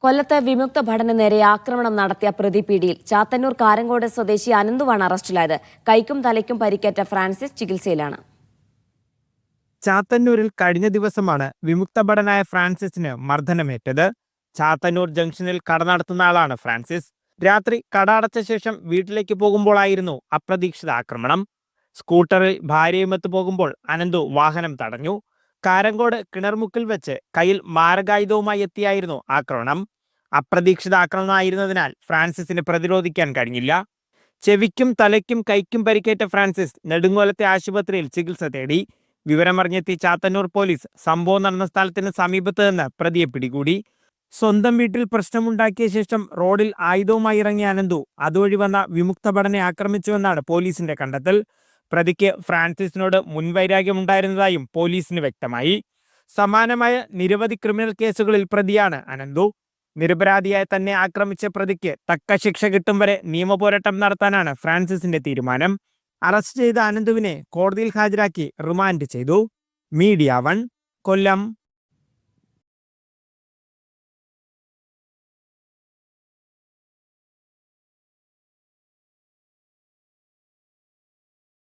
കൊല്ലത്ത് വിമുക്ത ഭടന് നേരെ ആക്രമണം നടത്തിയ പ്രതി പിടിയിൽ. ചാത്തന്നൂർ കാരങ്കോട് സ്വദേശി അനന്തുവാണ് അറസ്റ്റിലായത്. കൈക്കും തലയ്ക്കും പരിക്കേറ്റ ഫ്രാൻസിസ് ചികിത്സയിലാണ്. ചാത്തന്നൂരിൽ കഴിഞ്ഞ ദിവസമാണ് വിമുക്ത ഭടനായ ഫ്രാൻസിസിന് മർദ്ദനമേറ്റത്. ചാത്തന്നൂർ ജംഗ്ഷനിൽ കട നടത്തുന്ന ആളാണ് ഫ്രാൻസിസ്. രാത്രി കട അടച്ച ശേഷം വീട്ടിലേക്ക് പോകുമ്പോഴായിരുന്നു അപ്രതീക്ഷിത ആക്രമണം. സ്കൂട്ടറിൽ ഭാര്യയുമൊത്ത് പോകുമ്പോൾ അനന്തു വാഹനം തടഞ്ഞു. കാരങ്കോട് കിണർമുക്കിൽ വെച്ച് കയ്യിൽ മാരകായുധവുമായി എത്തിയായിരുന്നു ആക്രമണം. അപ്രതീക്ഷിത ആക്രമണമായിരുന്നതിനാൽ ഫ്രാൻസിസിന് പ്രതിരോധിക്കാൻ കഴിഞ്ഞില്ല. ചെവിക്കും തലയ്ക്കും കൈക്കും പരിക്കേറ്റ ഫ്രാൻസിസ് നെടുങ്കോലത്തെ ആശുപത്രിയിൽ ചികിത്സ തേടി. വിവരമറിഞ്ഞെത്തി ചാത്തന്നൂർ പോലീസ് സംഭവം നടന്ന സ്ഥലത്തിന് സമീപത്ത് നിന്ന് പ്രതിയെ പിടികൂടി. സ്വന്തം വീട്ടിൽ പ്രശ്നമുണ്ടാക്കിയ ശേഷം റോഡിൽ ആയുധവുമായി ഇറങ്ങിയ അനന്തു അതുവഴി വന്ന വിമുക്ത ഭടനെ ആക്രമിച്ചുവെന്നാണ് പോലീസിന്റെ കണ്ടെത്തൽ. പ്രതിക്ക് ഫ്രാൻസിസിനോട് മുൻവൈരാഗ്യമുണ്ടായിരുന്നതായും പോലീസിന് വ്യക്തമായി. സമാനമായ നിരവധി ക്രിമിനൽ കേസുകളിൽ പ്രതിയാണ് അനന്തു. നിരപരാധിയായ തന്നെ ആക്രമിച്ച പ്രതിക്ക് തക്ക ശിക്ഷ കിട്ടും വരെ നിയമപോരാട്ടം നടത്താനാണ് ഫ്രാൻസിസിന്റെ തീരുമാനം. അറസ്റ്റ് ചെയ്ത അനന്തുവിനെ കോടതിയിൽ ഹാജരാക്കി റിമാൻഡ് ചെയ്തു. മീഡിയ 1 കൊല്ലം.